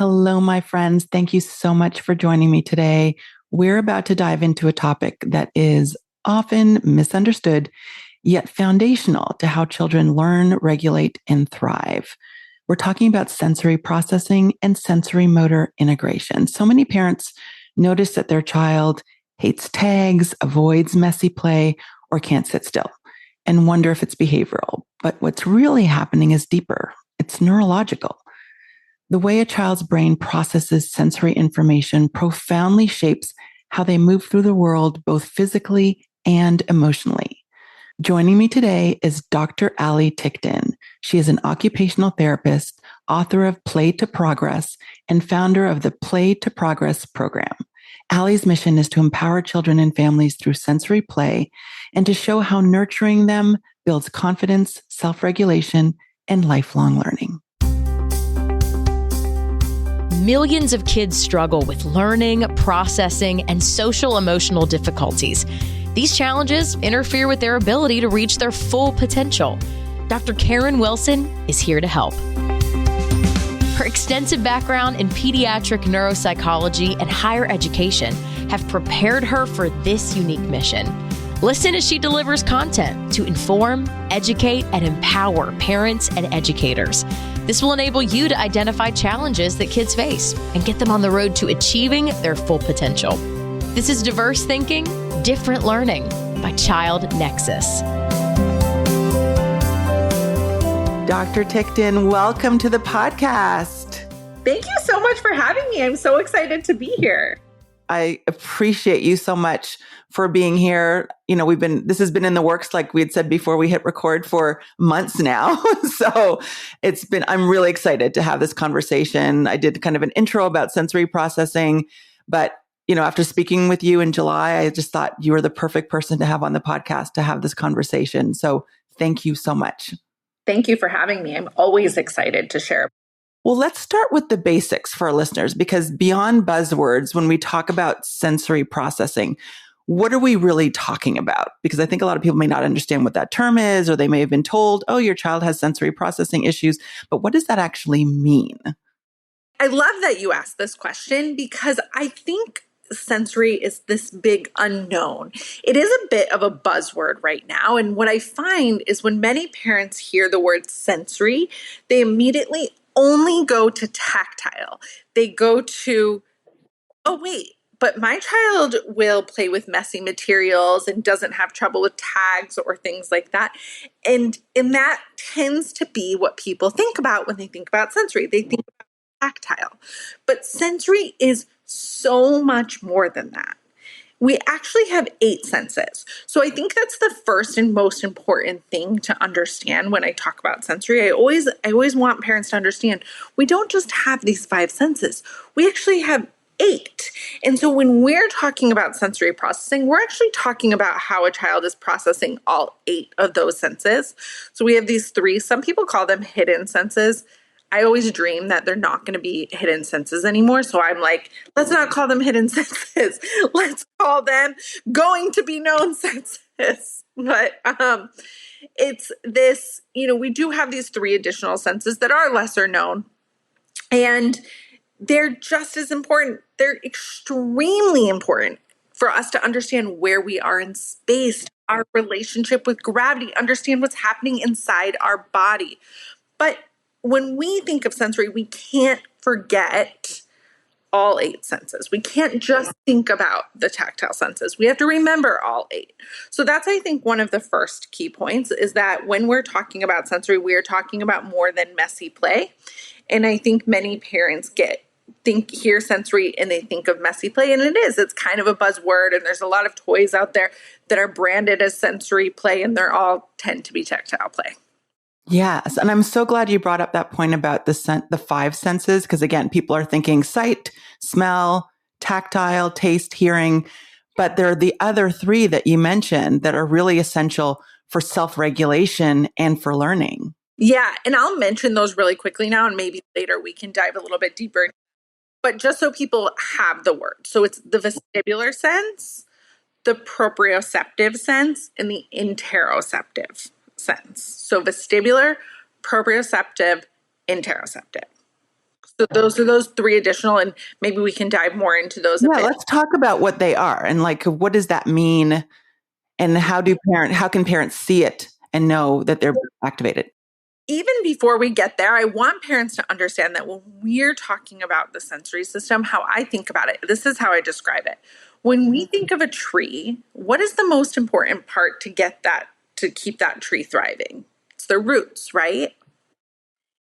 Hello, my friends. Thank you so much for joining me today. We're about to dive into a topic that is often misunderstood, yet foundational to how children learn, regulate, and thrive. We're talking about sensory processing and sensory motor integration. So many parents notice that their child hates tags, avoids messy play, or can't sit still and wonder if it's behavioral. But what's really happening is deeper. It's neurological. The way a child's brain processes sensory information profoundly shapes how they move through the world, both physically and emotionally. Joining me today is Dr. Allie Ticktin. She is an occupational therapist, author of Play to Progress, and founder of the Play to Progress program. Allie's mission is to empower children and families through sensory play and to show how nurturing them builds confidence, self-regulation, and lifelong learning. Millions of kids struggle with learning, processing, and social emotional difficulties. These challenges interfere with their ability to reach their full potential. Dr. Karen Wilson is here to help. Her extensive background in pediatric neuropsychology and higher education have prepared her for this unique mission. Listen as she delivers content to inform, educate, and empower parents and educators. This will enable you to identify challenges that kids face and get them on the road to achieving their full potential. This is Diverse Thinking, Different Learning by Child Nexus. Dr. Ticktin, welcome to the podcast. Thank you so much for having me. I'm so excited to be here. I appreciate you so much for being here. You know, this has been in the works, like we had said before we hit record, for months now. So I'm really excited to have this conversation. I did kind of an intro about sensory processing, but after speaking with you in July, I just thought you were the perfect person to have on the podcast to have this conversation. So thank you so much. Thank you for having me. I'm always excited to share. Well, let's start with the basics for our listeners, because beyond buzzwords, when we talk about sensory processing, what are we really talking about? Because I think a lot of people may not understand what that term is, or they may have been told, oh, your child has sensory processing issues. But what does that actually mean? I love that you asked this question, because I think sensory is this big unknown. It is a bit of a buzzword right now. And what I find is when many parents hear the word sensory, they immediately only go to tactile. They go to, oh, wait, but my child will play with messy materials and doesn't have trouble with tags or things like that. And that tends to be what people think about when they think about sensory. They think about tactile. But sensory is so much more than that. We actually have 8 senses. So I think that's the first and most important thing to understand when I talk about sensory. I always want parents to understand we don't just have these 5 senses. We actually have 8. And so when we're talking about sensory processing, we're actually talking about how a child is processing all 8 of those senses. So we have these 3, some people call them hidden senses. I always dream that they're not going to be hidden senses anymore. So I'm like, let's not call them hidden senses. Let's call them going to be known senses. But it's this, we do have these 3 additional senses that are lesser known. And they're just as important. They're extremely important for us to understand where we are in space, our relationship with gravity, understand what's happening inside our body. But when we think of sensory, we can't forget all 8 senses. We can't just think about the tactile senses. We have to remember all 8. So that's, I think, one of the first key points is that when we're talking about sensory, we are talking about more than messy play. And I think many parents hear sensory and they think of messy play, and it's kind of a buzzword, and there's a lot of toys out there that are branded as sensory play, and they're all tend to be tactile play. Yes. And I'm so glad you brought up that point about the 5 senses, because again, people are thinking sight, smell, tactile, taste, hearing, but there are the other 3 that you mentioned that are really essential for self-regulation and for learning. Yeah. And I'll mention those really quickly now, and maybe later we can dive a little bit deeper. But just so people have the word. So it's the vestibular sense, the proprioceptive sense, and the interoceptive sense. So vestibular, proprioceptive, interoceptive. So those are those three additional, and maybe we can dive more into those a Yeah, bit. let's talk about what they are and like, what does that mean? And how can parents see it and know that they're activated? Even before we get there, I want parents to understand that when we're talking about the sensory system, how I think about it, this is how I describe it. When we think of a tree, what is the most important part to keep that tree thriving? It's the roots, right?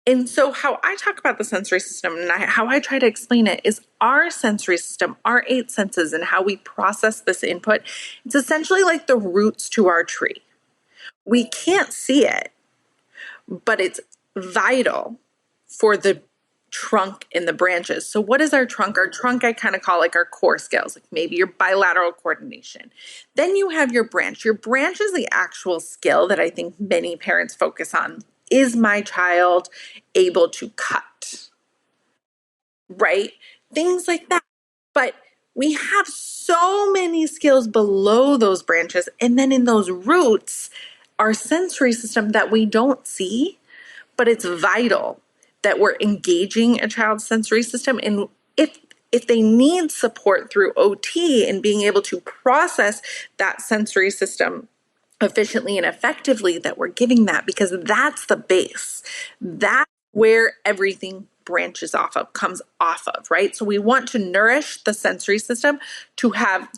And so, how I talk about the sensory system and how I try to explain it is our sensory system, our eight senses, and how we process this input. It's essentially like the roots to our tree. We can't see it, but it's vital for the trunk and the branches. So what is our trunk? Our trunk I kind of call like our core skills, like maybe your bilateral coordination. Then you have your branch. Your branch is the actual skill that I think many parents focus on. Is my child able to cut? Right? Things like that. But we have so many skills below those branches. And then in those roots, our sensory system that we don't see, but it's vital that we're engaging a child's sensory system. And if they need support through OT and being able to process that sensory system efficiently and effectively, that we're giving that, because that's the base. That's where everything branches off of, comes off of, right? So we want to nourish the sensory system to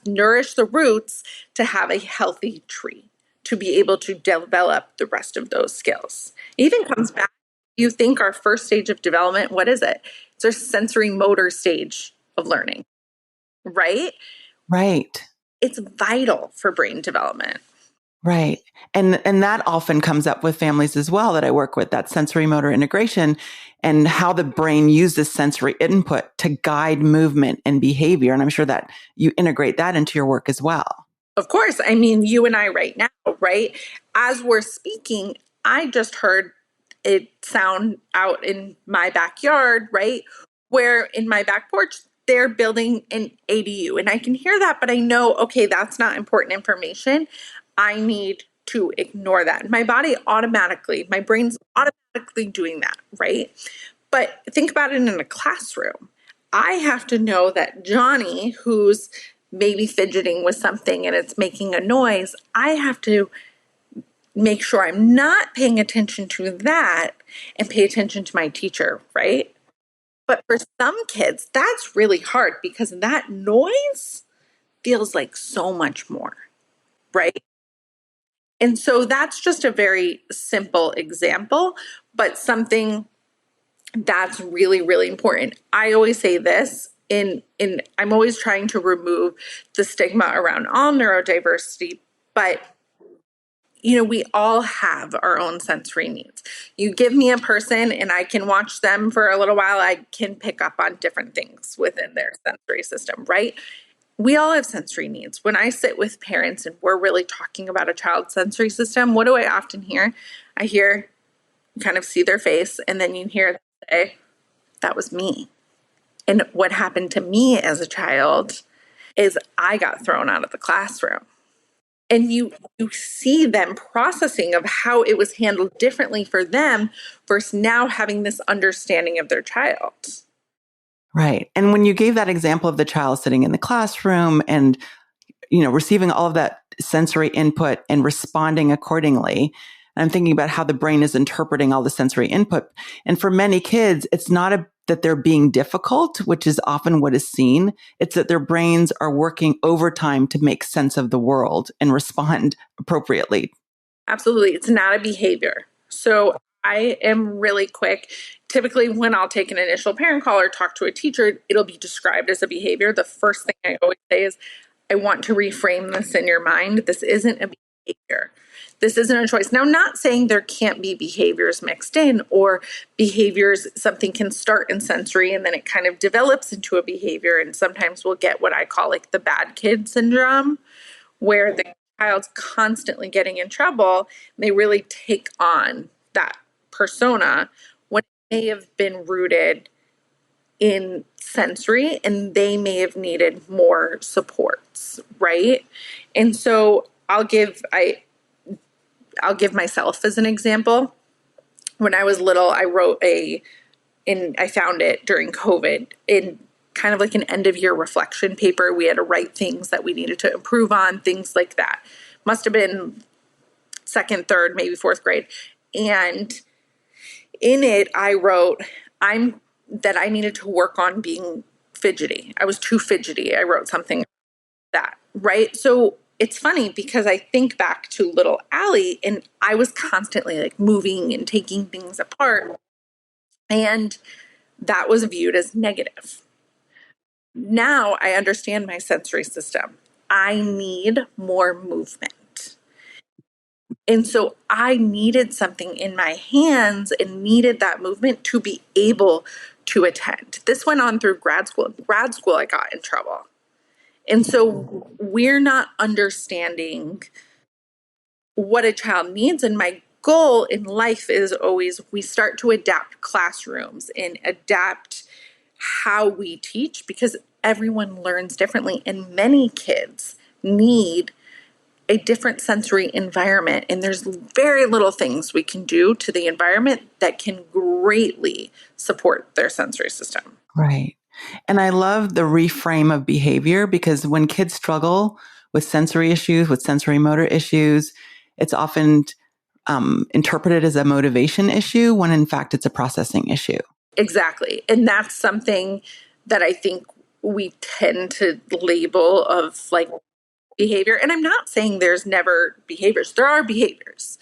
nourish the roots to have a healthy tree, to be able to develop the rest of those skills. It even comes back, you think our first stage of development, what is it? It's our sensory motor stage of learning, right? Right. It's vital for brain development. Right. And that often comes up with families as well that I work with, that sensory motor integration and how the brain uses sensory input to guide movement and behavior. And I'm sure that you integrate that into your work as well. Of course. I mean, you and I right now, right? As we're speaking, I just heard it sound out in my backyard, right? Where in my back porch, they're building an ADU. And I can hear that, but I know, okay, that's not important information. I need to ignore that. My brain's automatically doing that, right? But think about it in a classroom. I have to know that Johnny, who's maybe fidgeting with something and it's making a noise, I have to make sure I'm not paying attention to that and pay attention to my teacher, right? But for some kids, that's really hard because that noise feels like so much more, right? And so that's just a very simple example, but something that's really, really important. I always say this in I'm always trying to remove the stigma around all neurodiversity, but we all have our own sensory needs. You give me a person and I can watch them for a little while, I can pick up on different things within their sensory system, right? We all have sensory needs. When I sit with parents and we're really talking about a child's sensory system, what do I often hear? I hear, kind of see their face, and then you hear them say, that was me. And what happened to me as a child is I got thrown out of the classroom. And you see them processing of how it was handled differently for them versus now having this understanding of their child. Right. And when you gave that example of the child sitting in the classroom and, receiving all of that sensory input and responding accordingly, I'm thinking about how the brain is interpreting all the sensory input. And for many kids, it's not that they're being difficult, which is often what is seen. It's that their brains are working overtime to make sense of the world and respond appropriately. Absolutely. It's not a behavior. So I am really quick. Typically, when I'll take an initial parent call or talk to a teacher, it'll be described as a behavior. The first thing I always say is, I want to reframe this in your mind. This isn't a behavior. This isn't a choice. Now, not saying there can't be behaviors mixed in or behaviors, something can start in sensory and then it kind of develops into a behavior. And sometimes we'll get what I call like the bad kid syndrome, where the child's constantly getting in trouble. They really take on that persona when it may have been rooted in sensory and they may have needed more supports, right? And so I'll give myself as an example. When I was little, I wrote a and I found it during COVID in kind of like an end of year reflection paper. We had to write things that we needed to improve on, things like that. Must have been second, third, maybe fourth grade. And in it, I wrote, that I needed to work on being fidgety. I was too fidgety. I wrote something like that, right? So it's funny because I think back to little Allie, and I was constantly like moving and taking things apart. And that was viewed as negative. Now I understand my sensory system. I need more movement. And so I needed something in my hands and needed that movement to be able to attend. This went on through grad school. In grad school, I got in trouble. And so we're not understanding what a child needs. And my goal in life is always we start to adapt classrooms and adapt how we teach, because everyone learns differently and many kids need a different sensory environment. And there's very little things we can do to the environment that can greatly support their sensory system. Right. And I love the reframe of behavior, because when kids struggle with sensory issues, with sensory motor issues, it's often interpreted as a motivation issue when in fact it's a processing issue. Exactly. And that's something that I think we tend to label of like behavior. And I'm not saying there's never behaviors. There are behaviors,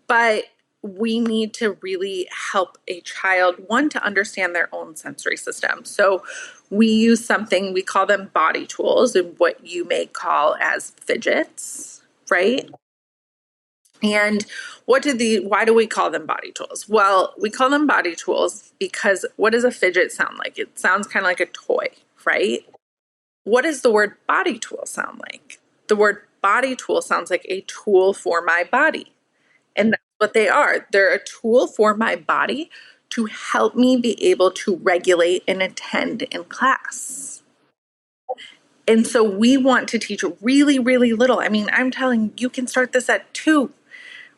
but we need to really help a child, one, to understand their own sensory system. So we use something, we call them body tools, and what you may call as fidgets, right? And why do we call them body tools? Well, we call them body tools because what does a fidget sound like? It sounds kind of like a toy, right? What does the word body tool sound like? The word body tool sounds like a tool for my body. And that's what they are. They're a tool for my body to help me be able to regulate and attend in class. And so we want to teach really, really little. I mean, I'm telling you can start this at 2.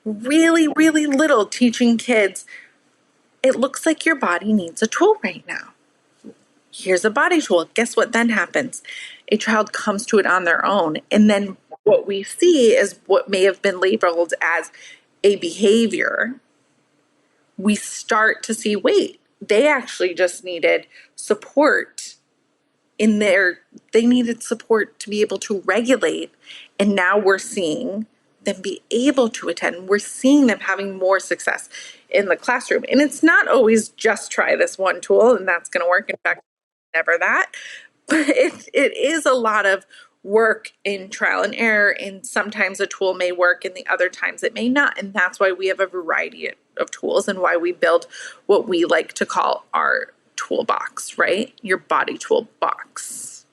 Really, really little, teaching kids, it looks like your body needs a tool right now. Here's a body tool. Guess what then happens? A child comes to it on their own. And then what we see is what may have been labeled as a behavior. We start to see, wait, they actually just needed support they needed support to be able to regulate. And now we're seeing them be able to attend. We're seeing them having more success in the classroom. And it's not always just try this one tool and that's going to work. In fact, never that. But it is a lot of work in trial and error. And sometimes a tool may work and the other times it may not. And that's why we have a variety of tools and why we build what we like to call our toolbox, right? Your body tool box.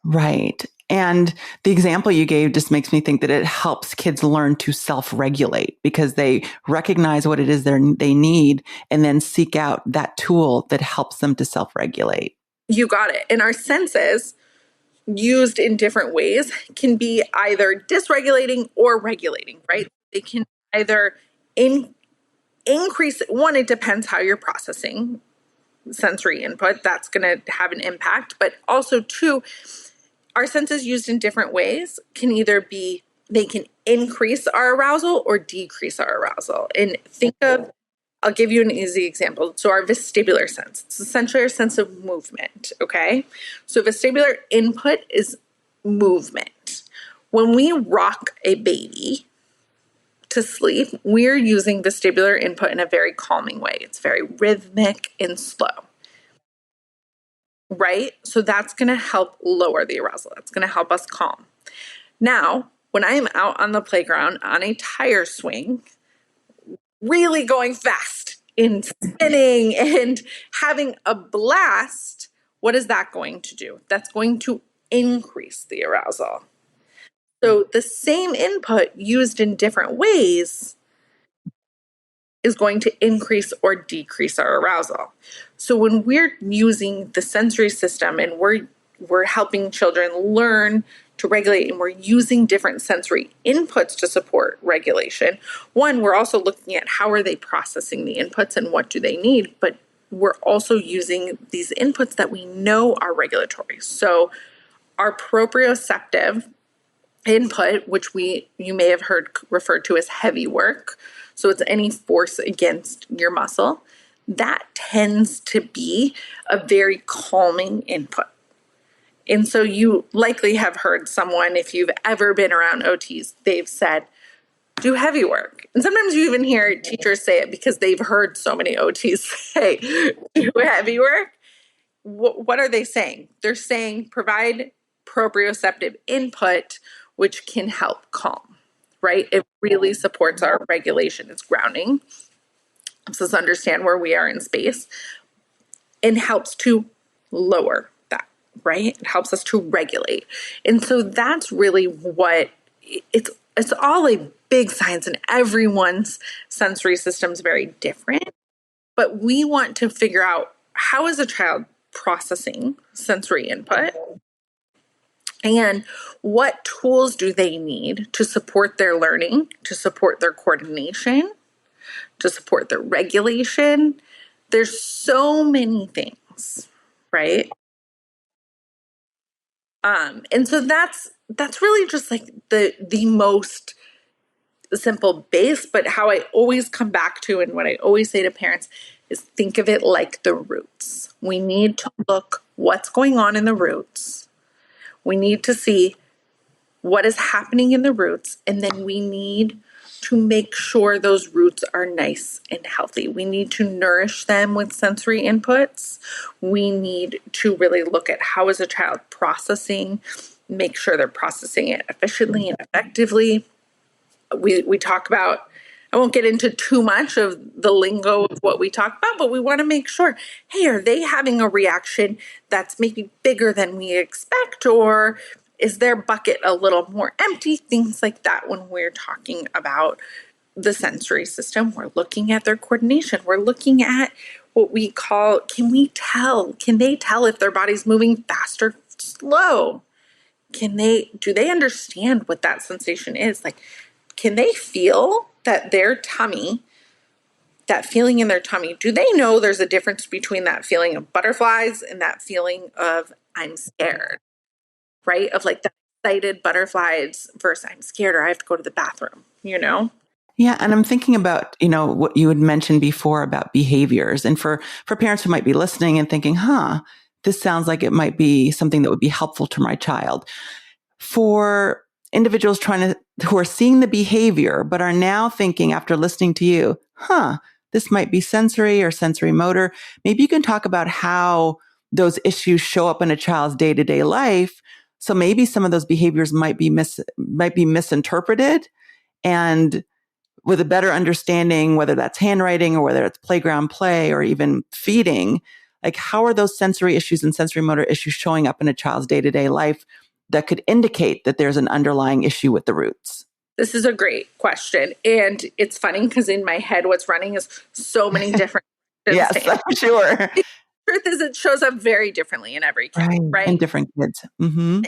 Right. And the example you gave just makes me think that it helps kids learn to self-regulate, because they recognize what it is they need and then seek out that tool that helps them to self-regulate. You got it. And our senses, used in different ways, can be either dysregulating or regulating, right? They can either increase, one, it depends how you're processing sensory input. That's going to have an impact. But also, two, our senses used in different ways can either be, they can increase our arousal or decrease our arousal. And I'll give you an easy example. So our vestibular sense, it's essentially our sense of movement, okay? So vestibular input is movement. When we rock a baby to sleep, we're using vestibular input in a very calming way. It's very rhythmic and slow, right? So that's going to help lower the arousal. That's going to help us calm. Now, when I'm out on the playground on a tire swing, really going fast and spinning and having a blast, what is that going to do? That's going to increase the arousal. So the same input used in different ways is going to increase or decrease our arousal. So when we're using the sensory system and we're helping children learn to regulate, and we're using different sensory inputs to support regulation, one, we're also looking at how are they processing the inputs and what do they need, but we're also using these inputs that we know are regulatory. So our proprioceptive input, which you may have heard referred to as heavy work, so it's any force against your muscle, that tends to be a very calming input. And so you likely have heard someone, if you've ever been around OTs, they've said, do heavy work. And sometimes you even hear teachers say it because they've heard so many OTs say, do heavy work. What are they saying? They're saying provide proprioceptive input, which can help calm, right? It really supports our regulation. It's grounding, helps us understand where we are in space, and helps to lower that, right? It helps us to regulate. And so that's really what it's all a big science, and everyone's sensory system is very different. But we want to figure out, how is a child processing sensory input? And what tools do they need to support their learning, to support their coordination, to support their regulation? There's so many things, right? And so that's really just like the most simple base, but how I always come back to, and what I always say to parents is, think of it like the roots. We need to look what's going on in the roots. We need to see what is happening in the roots, and then we need to make sure those roots are nice and healthy. We need to nourish them with sensory inputs. We need to really look at, how is a child processing, make sure they're processing it efficiently and effectively. We talk about, I won't get into too much of the lingo of what we talk about, but we want to make sure, hey, are they having a reaction that's maybe bigger than we expect, or is their bucket a little more empty? Things like that. When we're talking about the sensory system, we're looking at their coordination. We're looking at what we call, can they tell if their body's moving fast or slow? Do they understand what that sensation is? Like, can they feel that that feeling in their tummy, do they know there's a difference between that feeling of butterflies and that feeling of I'm scared, right? Of like the excited butterflies versus I'm scared, or I have to go to the bathroom, you know? Yeah. And I'm thinking about, what you had mentioned before about behaviors. And for parents who might be listening and thinking, this sounds like it might be something that would be helpful to my child. For individuals who are seeing the behavior, but are now thinking, after listening to you, this might be sensory or sensory motor. Maybe you can talk about how those issues show up in a child's day-to-day life. So maybe some of those behaviors might be misinterpreted, and with a better understanding, whether that's handwriting or whether it's playground play or even feeding, like, how are those sensory issues and sensory motor issues showing up in a child's day-to-day life that could indicate that there's an underlying issue with the roots? This is a great question. And it's funny because in my head, what's running is so many different Yes, I'm sure. The truth is, it shows up very differently in every kid, right? In different kids. Mm-hmm.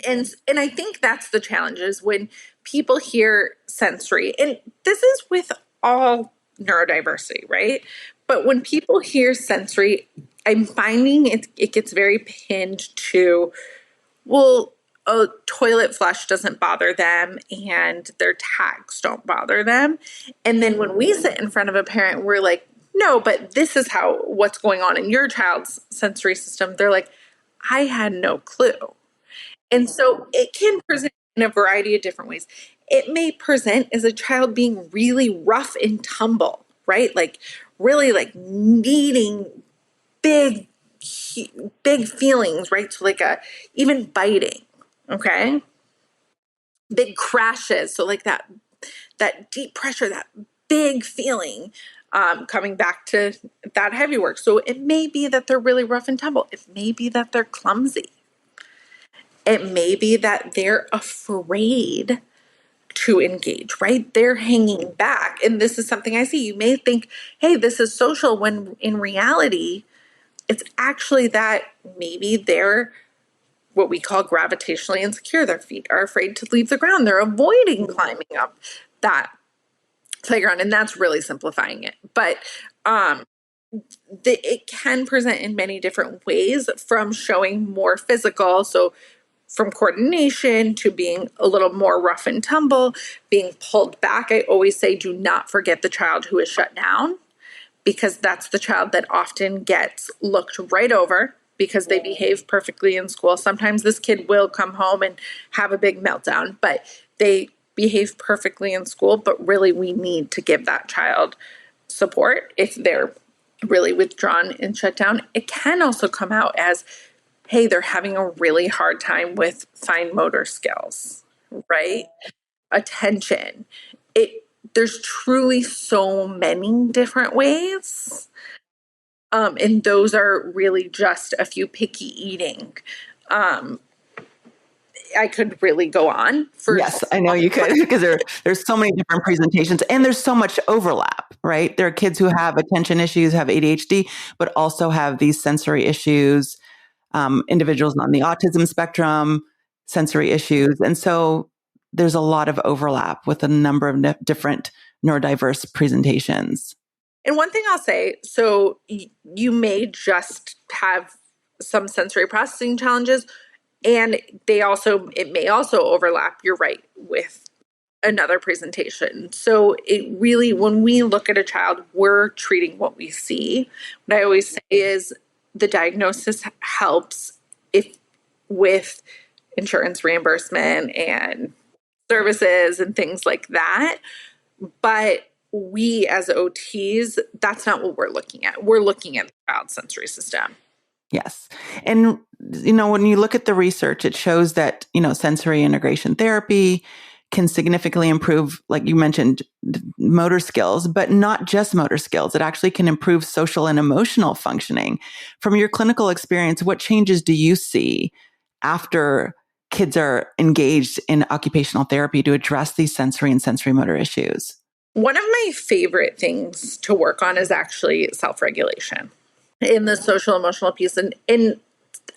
And I think that's the challenge, is when people hear sensory, and this is with all neurodiversity, right? But when people hear sensory, I'm finding it gets very pinned to, well, a toilet flush doesn't bother them and their tags don't bother them. And then when we sit in front of a parent, we're like, no, but this is what's going on in your child's sensory system. They're like, I had no clue. And so it can present in a variety of different ways. It may present as a child being really rough and tumble, right? Like really like needing big feelings, right? So like even biting, okay? Big crashes. So like that deep pressure, that big feeling, coming back to that heavy work. So it may be that they're really rough and tumble. It may be that they're clumsy. It may be that they're afraid to engage, right? They're hanging back. And this is something I see. You may think, hey, this is social, when in reality, it's actually that maybe they're what we call gravitationally insecure. Their feet are afraid to leave the ground. They're avoiding climbing up that playground. And that's really simplifying it. But it can present in many different ways, from showing more physical, so from coordination to being a little more rough and tumble, being pulled back. I always say, do not forget the child who is shut down, because that's the child that often gets looked right over because they behave perfectly in school. Sometimes this kid will come home and have a big meltdown, but they behave perfectly in school. But really, we need to give that child support if they're really withdrawn and shut down. It can also come out as, hey, they're having a really hard time with fine motor skills, right? Attention. There's truly so many different ways. And those are really just a few. Picky eating. I could really go on for. Yes, I know you could, because there's so many different presentations and there's so much overlap, right? There are kids who have attention issues, have ADHD, but also have these sensory issues, individuals on the autism spectrum, sensory issues. And so there's a lot of overlap with a number of different neurodiverse presentations. And one thing I'll say, so you may just have some sensory processing challenges, and it may also overlap, you're right, with another presentation. So it really, when we look at a child, we're treating what we see. What I always say is the diagnosis helps if with insurance reimbursement and services and things like that. But we as OTs, that's not what we're looking at. We're looking at the child's sensory system. Yes. And, when you look at the research, it shows that, sensory integration therapy can significantly improve, like you mentioned, motor skills, but not just motor skills. It actually can improve social and emotional functioning. From your clinical experience, what changes do you see after kids are engaged in occupational therapy to address these sensory and sensory motor issues? One of my favorite things to work on is actually self-regulation in the social emotional piece. And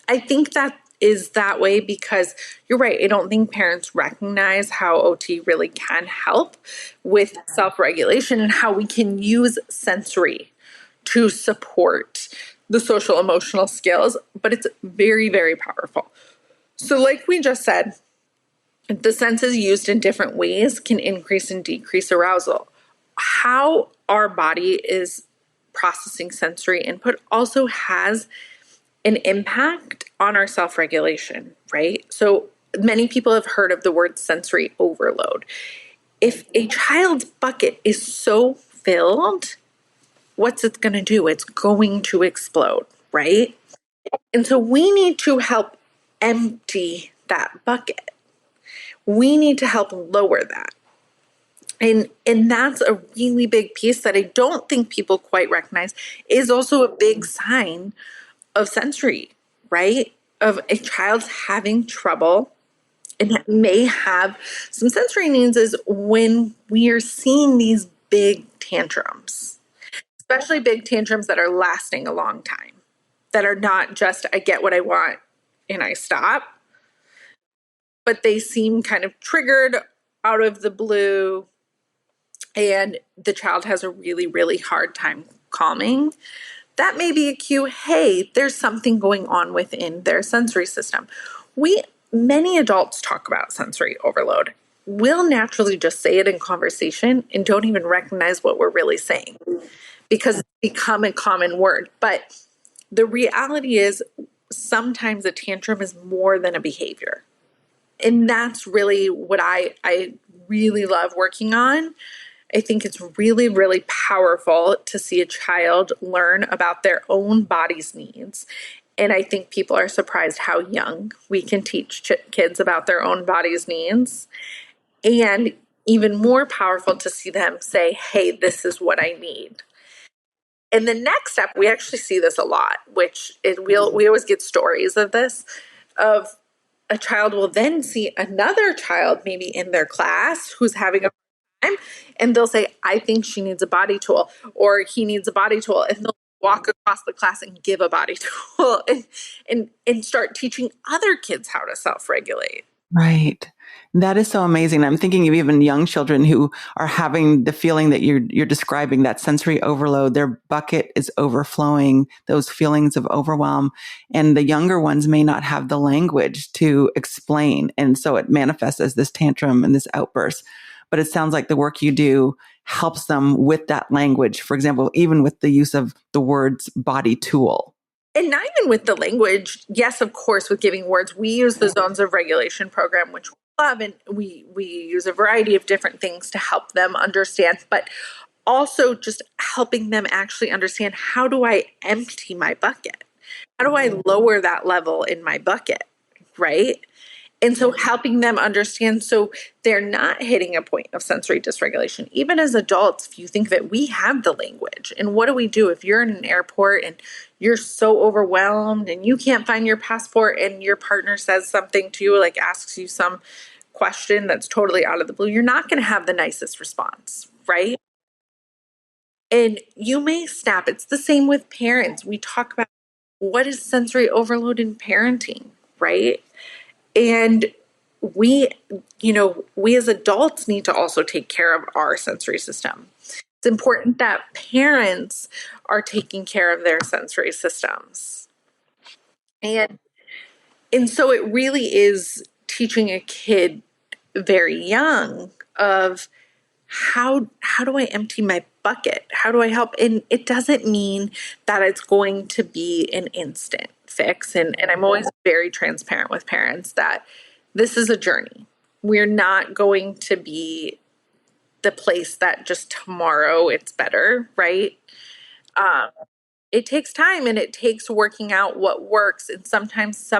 I think that is that way because you're right. I don't think parents recognize how OT really can help with self-regulation and how we can use sensory to support the social emotional skills, but it's very, very powerful. So like we just said, the senses used in different ways can increase and decrease arousal. How our body is processing sensory input also has an impact on our self-regulation, right? So many people have heard of the word sensory overload. If a child's bucket is so filled, what's it going to do? It's going to explode, right? And so we need to help empty that bucket. We need to help lower that. And that's a really big piece that I don't think people quite recognize is also a big sign of sensory, right? Of a child's having trouble and may have some sensory needs is when we are seeing these big tantrums, especially big tantrums that are lasting a long time, that are not just, I get what I want and I stop, but they seem kind of triggered out of the blue and the child has a really, really hard time calming. That may be a cue, hey, there's something going on within their sensory system. Many adults talk about sensory overload. We'll naturally just say it in conversation and don't even recognize what we're really saying because it's become a common word. But the reality is sometimes a tantrum is more than a behavior. And that's really what I really love working on. I think it's really, really powerful to see a child learn about their own body's needs. And I think people are surprised how young we can teach kids about their own body's needs. And even more powerful to see them say, hey, this is what I need. And the next step, we actually see this a lot, we always get stories of this, of a child will then see another child maybe in their class who's having a time, and they'll say, I think she needs a body tool or he needs a body tool. And they'll walk across the class and give a body tool and start teaching other kids how to self-regulate. Right. That is so amazing. I'm thinking of even young children who are having the feeling that you're describing, that sensory overload. Their bucket is overflowing, those feelings of overwhelm. And the younger ones may not have the language to explain. And so it manifests as this tantrum and this outburst. But it sounds like the work you do helps them with that language. For example, even with the use of the words body tool. And not even with the language. Yes, of course, with giving words, we use the zones of regulation program, which we love, and we use a variety of different things to help them understand, but also just helping them actually understand, how do I empty my bucket? How do I lower that level in my bucket? Right? And so helping them understand, so they're not hitting a point of sensory dysregulation. Even as adults, if you think of it, we have the language. And what do we do if you're in an airport and you're so overwhelmed and you can't find your passport and your partner says something to you, like asks you some question that's totally out of the blue? You're not going to have the nicest response, right? And you may snap. It's the same with parents. We talk about what is sensory overload in parenting, right? And we, we as adults need to also take care of our sensory system. It's important that parents are taking care of their sensory systems. And so it really is teaching a kid very young of how do I empty my bucket? How do I help? And it doesn't mean that it's going to be an instant fix. And I'm always very transparent with parents that this is a journey. We're not going to be the place that just tomorrow it's better, right? It takes time and it takes working out what works. And sometimes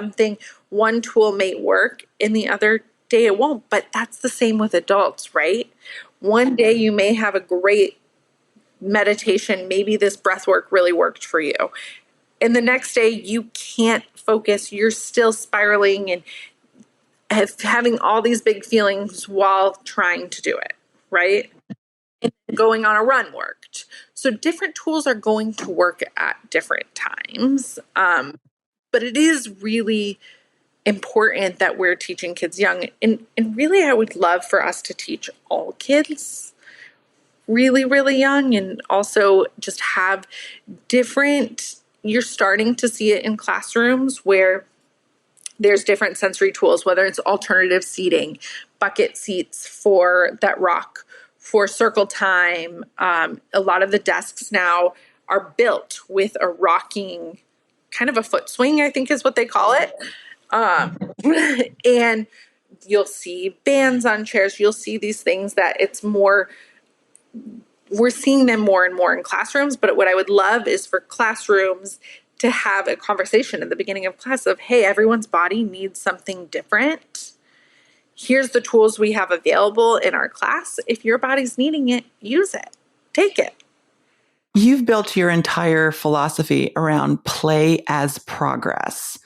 one tool may work and the other day it won't. But that's the same with adults, right? One day you may have a great meditation. Maybe this breath work really worked for you. And the next day you can't focus. You're still spiraling and having all these big feelings while trying to do it, right? And going on a run worked. So different tools are going to work at different times. But it is really important that we're teaching kids young. And really, I would love for us to teach all kids really, really young, and also just have you're starting to see it in classrooms where there's different sensory tools, whether it's alternative seating, bucket seats for that rock, for circle time. A lot of the desks now are built with a rocking, kind of a foot swing, I think is what they call it. And you'll see bands on chairs. You'll see these things that we're seeing them more and more in classrooms. But what I would love is for classrooms to have a conversation at the beginning of class of, hey, everyone's body needs something different. Here's the tools we have available in our class. If your body's needing it, use it. Take it. You've built your entire philosophy around play as progress.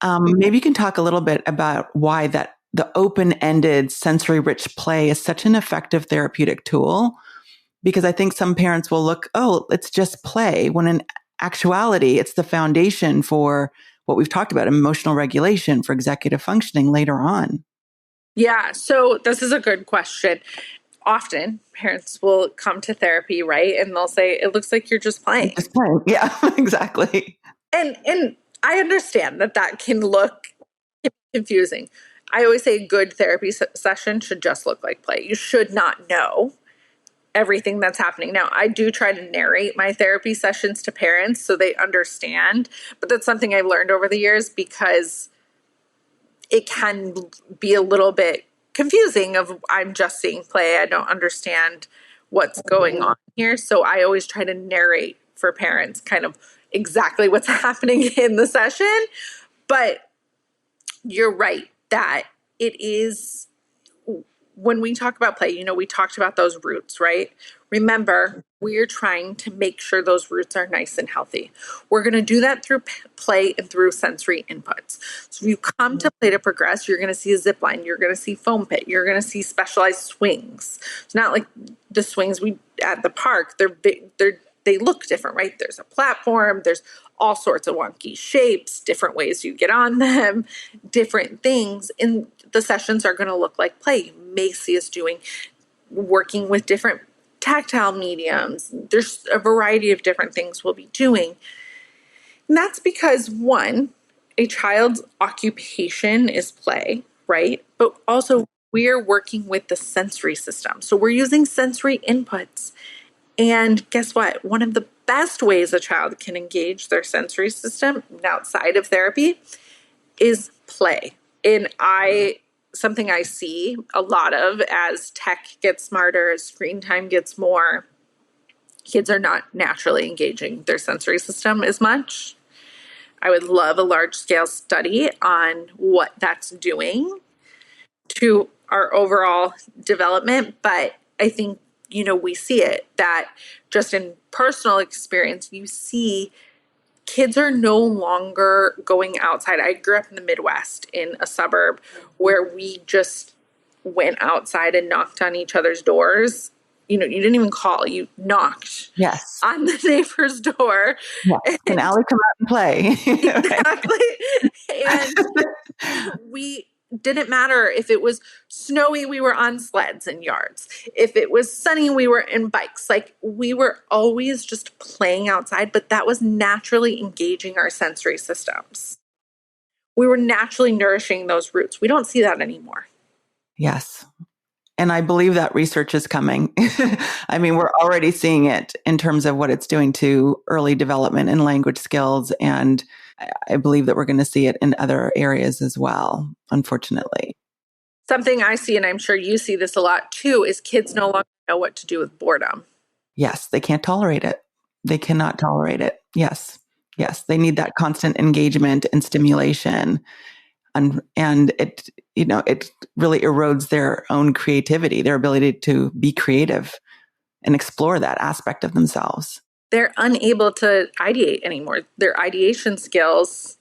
Maybe you can talk a little bit about why the open-ended, sensory-rich play is such an effective therapeutic tool. Because I think some parents will look, oh, it's just play, when in actuality, it's the foundation for what we've talked about, emotional regulation, for executive functioning later on. Yeah, so this is a good question. Often parents will come to therapy, right? And they'll say, it looks like you're just playing. Just playing. Yeah, exactly. And I understand that can look confusing. I always say a good therapy session should just look like play. You should not know everything that's happening. Now, I do try to narrate my therapy sessions to parents so they understand, but that's something I've learned over the years because it can be a little bit confusing of I'm just seeing play. I don't understand what's going on here. So I always try to narrate for parents kind of exactly what's happening in the session. But you're right that it is, when we talk about play, we talked about those roots, right? Remember, we're trying to make sure those roots are nice and healthy. We're going to do that through play and through sensory inputs. So if you come to Play to Progress, you're going to see a zip line, you're going to see foam pit, you're going to see specialized swings. It's not like the swings we at the park. They're big, they look different, right? There's a platform, there's all sorts of wonky shapes, different ways you get on them, different things. And the sessions are going to look like play. You may see us working with different tactile mediums. There's a variety of different things we'll be doing. And that's because, one, a child's occupation is play, right? But also we're working with the sensory system. So we're using sensory inputs. And guess what? One of the best ways a child can engage their sensory system outside of therapy is play. And something I see a lot of as tech gets smarter, as screen time gets more, kids are not naturally engaging their sensory system as much. I would love a large scale study on what that's doing to our overall development. But I think, we see it that just in personal experience, you see kids are no longer going outside. I grew up in the Midwest in a suburb where we just went outside and knocked on each other's doors. You didn't even call, you knocked Yes. on the neighbor's door. Yes. Can Allie come out and play? Exactly. And we didn't matter if it was snowy, we were on sleds and yards. If it was sunny, we were in bikes. Like, we were always just playing outside, but that was naturally engaging our sensory systems. We were naturally nourishing those roots. We don't see that anymore. Yes. And I believe that research is coming. I mean, we're already seeing it in terms of what it's doing to early development and language skills. And I believe that we're going to see it in other areas as well, unfortunately. Something I see, and I'm sure you see this a lot too, is kids no longer know what to do with boredom. Yes, they can't tolerate it. They cannot tolerate it. Yes. Yes. They need that constant engagement and stimulation. And it really erodes their own creativity, their ability to be creative and explore that aspect of themselves. They're unable to ideate anymore. Their ideation skills,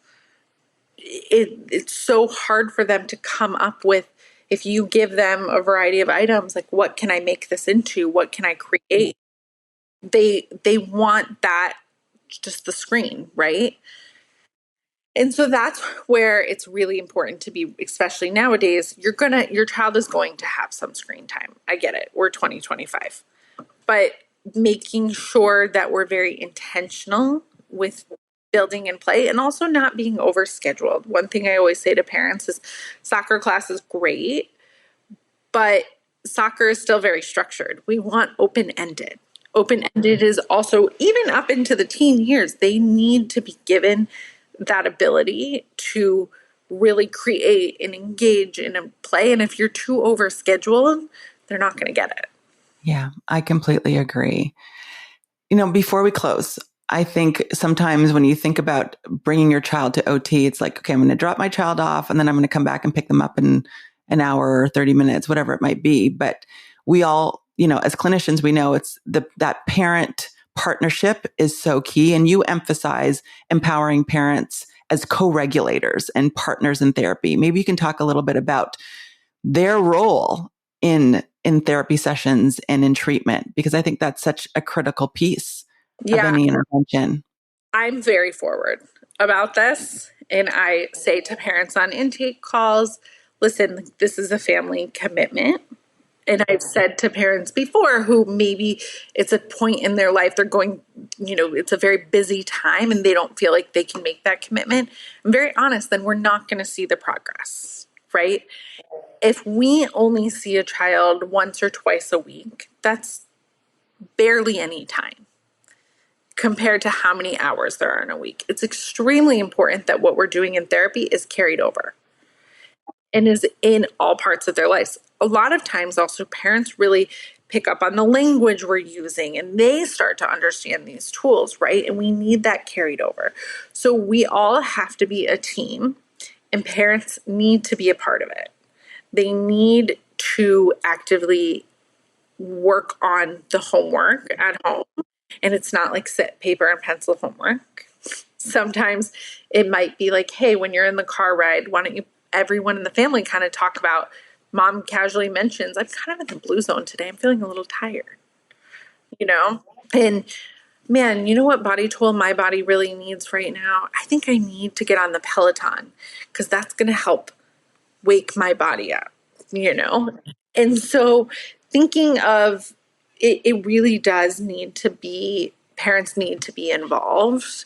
it's so hard for them to come up with, if you give them a variety of items, like, what can I make this into? What can I create? They want that, just the screen, right? And so that's where it's really important to be, especially nowadays, your child is going to have some screen time. I get it. We're 2025. But making sure that we're very intentional with building and play, and also not being overscheduled. One thing I always say to parents is soccer class is great, but soccer is still very structured. We want open-ended. Open-ended is also, even up into the teen years, they need to be given that ability to really create and engage in a play. And if you're too overscheduled, they're not going to get it. Yeah, I completely agree. Before we close, I think sometimes when you think about bringing your child to OT, it's like, okay, I'm going to drop my child off and then I'm going to come back and pick them up in an hour or 30 minutes, whatever it might be. But we all, as clinicians, we know it's that parent partnership is so key. And you emphasize empowering parents as co-regulators and partners in therapy. Maybe you can talk a little bit about their role in therapy sessions and in treatment, because I think that's such a critical piece of any intervention. I'm very forward about this. And I say to parents on intake calls, listen, this is a family commitment. And I've said to parents before who maybe it's a point in their life, they're going, it's a very busy time and they don't feel like they can make that commitment. I'm very honest, then we're not going to see the progress, right? If we only see a child once or twice a week, that's barely any time compared to how many hours there are in a week. It's extremely important that what we're doing in therapy is carried over and is in all parts of their lives. A lot of times also parents really pick up on the language we're using and they start to understand these tools, right? And we need that carried over. So we all have to be a team and parents need to be a part of it. They need to actively work on the homework at home. And it's not like sit paper and pencil homework. Sometimes it might be like, hey, when you're in the car ride, why don't you, everyone in the family kind of talk about, mom casually mentions, I'm kind of in the blue zone today. I'm feeling a little tired, And man, you know what body tool my body really needs right now? I think I need to get on the Peloton because that's going to help wake my body up, you know? And so thinking of it really does need to be, parents need to be involved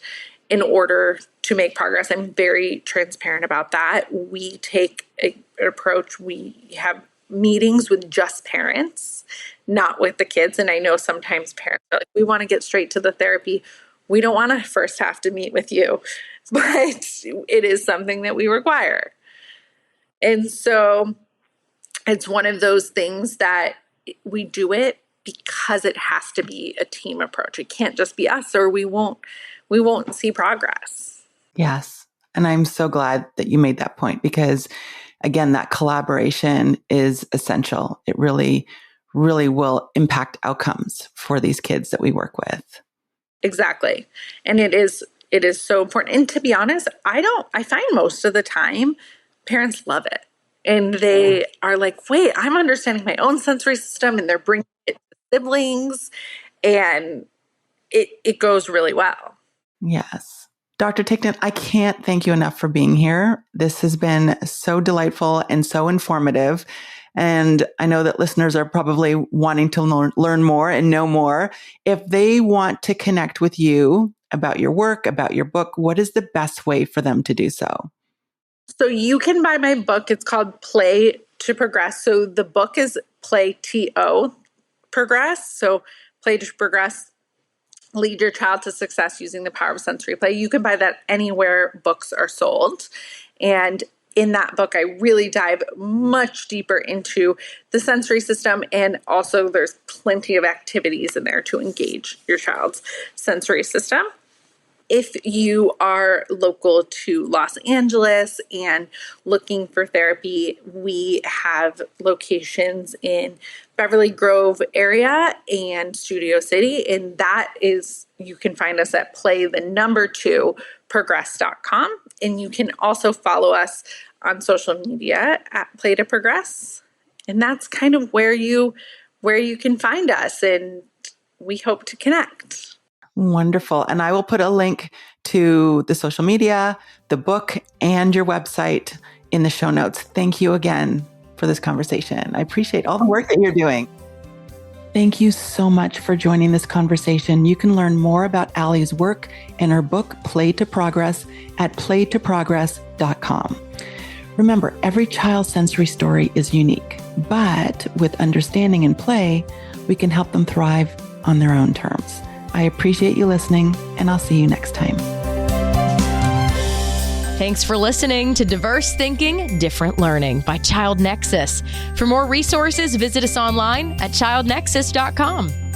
in order to make progress. I'm very transparent about that. We take an approach, we have meetings with just parents, not with the kids. And I know sometimes parents are like, we want to get straight to the therapy. We don't want to first have to meet with you, but it is something that we require. And so it's one of those things that we do it because it has to be a team approach. It can't just be us, or we won't see progress. Yes. And I'm so glad that you made that point, because again, that collaboration is essential. It really, really will impact outcomes for these kids that we work with. Exactly. And it is so important. And to be honest, I find most of the time parents love it. And they are like, wait, I'm understanding my own sensory system, and they're bringing it to siblings, and it goes really well. Yes. Dr. Ticktin, I can't thank you enough for being here. This has been so delightful and so informative. And I know that listeners are probably wanting to learn more and know more. If they want to connect with you about your work, about your book, what is the best way for them to do so? So you can buy my book. It's called Play to Progress. So the book is Play to Progress. So Play to Progress, lead your child to success using the power of sensory play. You can buy that anywhere books are sold. And in that book, I really dive much deeper into the sensory system. And also there's plenty of activities in there to engage your child's sensory system. If you are local to Los Angeles and looking for therapy, we have locations in Beverly Grove area and Studio City. And that is, you can find us at play2progress.com. And you can also follow us on social media at Play to Progress. And that's kind of where you can find us. And we hope to connect. Wonderful. And I will put a link to the social media, the book, and your website in the show notes. Thank you again for this conversation. I appreciate all the work that you're doing. Thank you so much for joining this conversation. You can learn more about Allie's work and her book, Play to Progress, at playtoprogress.com. Remember, every child's sensory story is unique, but with understanding and play, we can help them thrive on their own terms. I appreciate you listening, and I'll see you next time. Thanks for listening to Diverse Thinking, Different Learning by Child Nexus. For more resources, visit us online at childnexus.com.